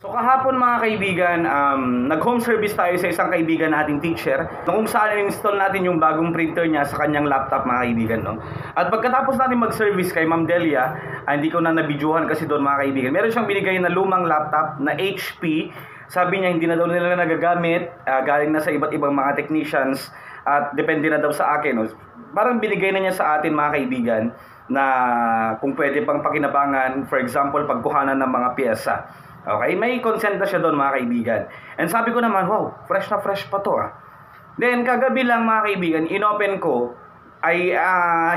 So kahapon mga kaibigan, nag-home service tayo sa isang kaibigan nating teacher kung saan install natin yung bagong printer niya sa kanyang laptop mga kaibigan. No? At pagkatapos natin mag-service kay Ma'am Delia, hindi ko na nabidyohan kasi doon mga kaibigan, meron siyang binigay na lumang laptop na HP. Sabi niya hindi na daw nila nagagamit, galing na sa iba't ibang mga technicians at depende na daw sa akin. No? Parang binigay na niya sa atin mga kaibigan na kung pwede pang pakinabangan, for example, pagkuhanan ng mga pyesa. Okay, may consent na siya doon mga kaibigan. And sabi ko naman, wow, fresh na fresh pa to ah. Then kagabi lang mga kaibigan, inopen ko ay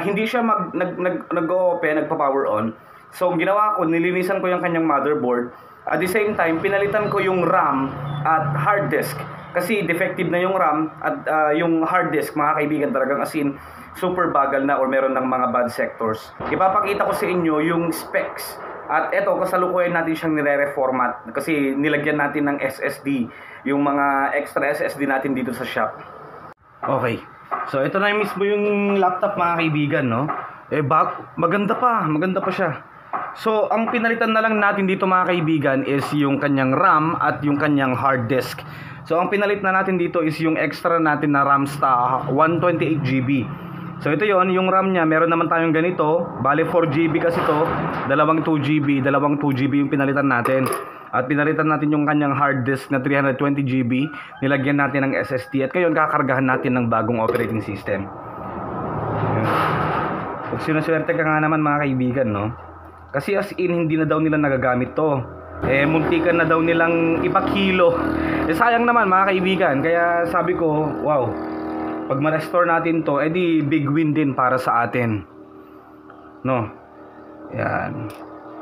hindi siya nag-open, nagpa-power on. So ang ginawa ko, nilinisan ko yung kanyang motherboard. At the same time, pinalitan ko yung RAM at hard disk. Kasi defective na yung RAM at yung hard disk mga kaibigan talagang as in super bagal na or meron ng mga bad sectors. Ipapakita ko sa inyo yung specs. At eto, kasalukuyan natin siyang nire-reformat kasi nilagyan natin ng SSD, yung mga extra SSD natin dito sa shop. Okay, so ito na mismo yung laptop mga kaibigan, no? Maganda pa siya. So, ang pinalitan na lang natin dito mga kaibigan is yung kanyang RAM at yung kanyang hard disk. So, ang pinalit na natin dito is yung extra natin na RAM 128GB. So ito yon, yung RAM niya, meron naman tayong ganito, bale 4GB kasi to, dalawang 2GB yung pinalitan natin. At pinalitan natin yung kanyang hard disk na 320GB, nilagyan natin ng SSD at ngayon kakargahan natin ng bagong operating system. Pag sinuswerte ka nga naman mga kaibigan, no? Kasi as in, hindi na daw nila nagagamit to. Muntikan na daw nilang ipakilo. Sayang naman mga kaibigan, kaya sabi ko, wow, pag ma-restore natin to, edi big win din para sa atin. No? Yan.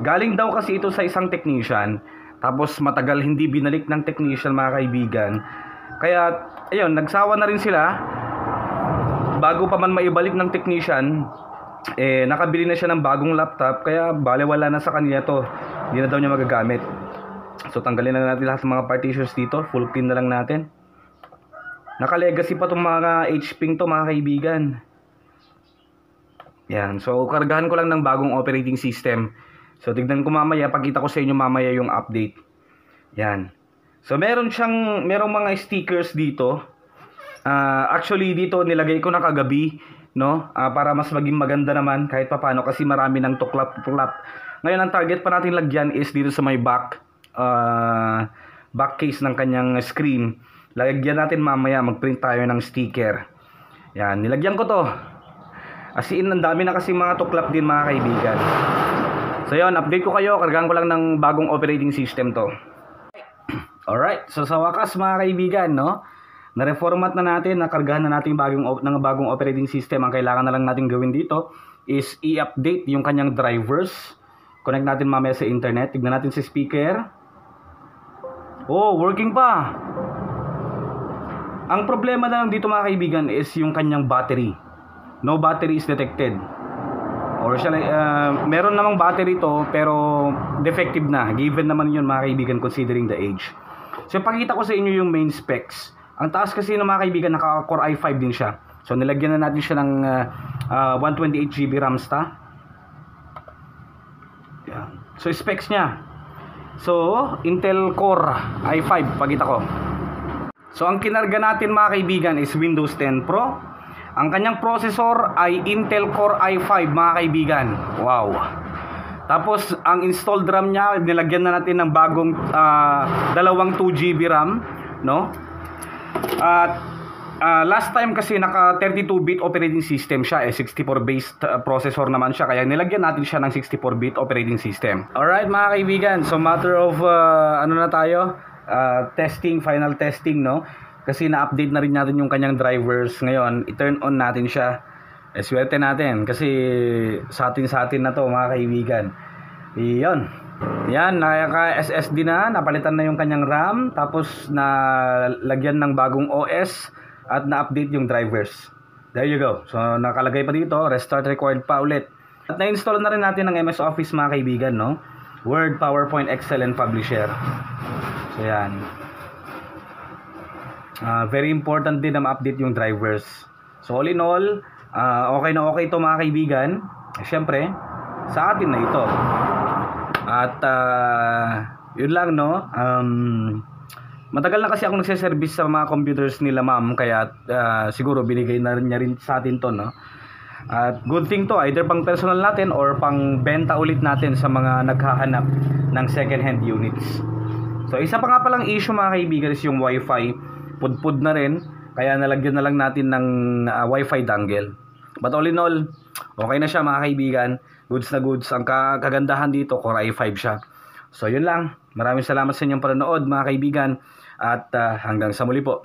Galing daw kasi ito sa isang technician, tapos matagal hindi binalik ng technician mga kaibigan. Kaya, ayun, nagsawa na rin sila. Bago pa man maibalik ng technician, nakabili na siya ng bagong laptop, kaya balewala na sa kanya to. Hindi na daw niya magagamit. So, tanggalin na natin lahat ng mga partitions dito. Full clean na lang natin. Naka-legacy pa itong mga HP to mga kaibigan. Yan. So, kargahan ko lang ng bagong operating system. So, tignan ko mamaya. Pakita ko sa inyo mamaya yung update. Yan. So, merong mga stickers dito. Actually, dito nilagay ko na kagabi. No? Para mas maging maganda naman kahit papano. Kasi marami ng tuklap-tuklap. Ngayon, ang target pa natin lagyan is dito sa may back case ng kanyang screen. Lagyan natin mamaya, mag-print tayo ng sticker. Yan, nilagyan ko to. As in, ang dami na kasi mga tuklap din mga kaibigan. So yun, update ko kayo. Kargahan ko lang ng bagong operating system to. Alright, so sa wakas mga kaibigan, no? Na-reformat na natin, nakargahan na natin ng bagong operating system. Ang kailangan na lang natin gawin dito is i-update yung kanyang drivers. Connect natin mamaya sa internet. Tignan natin sa speaker. Oh, working pa! Ang problema na lang dito mga kaibigan is yung kanyang battery. No battery is detected. Or meron namang battery to pero defective na. Given naman yun mga kaibigan considering the age. So pakita ko sa inyo yung main specs. Ang taas kasi ng mga kaibigan, naka Core i5 din siya. So nilagyan na natin siya ng 128GB RAM sta. Yan. So specs niya. So Intel Core i5, pakita ko. So ang kinarga natin mga kaibigan is Windows 10 Pro. Ang kanyang processor ay Intel Core i5 mga kaibigan. Wow. Tapos ang installed RAM niya, nilagyan na natin ng bagong dalawang 2GB RAM, no? At last time kasi naka 32-bit operating system siya, 64-based processor naman siya, kaya nilagyan natin siya ng 64-bit operating system. Alright mga kaibigan, so matter of ano na tayo? Final testing, no? Kasi na-update na rin natin yung kanyang drivers. Ngayon, i-turn on natin siya. Swerte natin kasi sa atin na to mga kaibigan. Iyon. Yan, naka-SSD na, napalitan na yung kanyang RAM, tapos nalagyan ng bagong OS at na-update yung drivers. There you go. So nakalagay pa dito, restart required pa ulit. At na-install na rin natin ng MS Office mga kaibigan, no? Word, PowerPoint, Excel, and Publisher. So yan. Very important din na ma-update yung drivers. So all in all, okay na okay ito mga kaibigan. Siyempre, sa atin na ito. At Yun lang, no? Matagal na kasi ako nagse-service sa mga computers nila, ma'am, kaya siguro binigay na rin niya rin sa atin to, no? At good thing to, either pang personal natin or pang benta ulit natin sa mga naghahanap ng second hand units. So isa pa nga palang issue mga kaibigan is yung wifi. Pudpud na rin, kaya nalagyan na lang natin ng wifi dongle. But all in all, okay na siya mga kaibigan. Goods na goods. Ang kagandahan dito, Core i5 siya. So yun lang. Maraming salamat sa inyong panonood mga kaibigan. At hanggang sa muli po.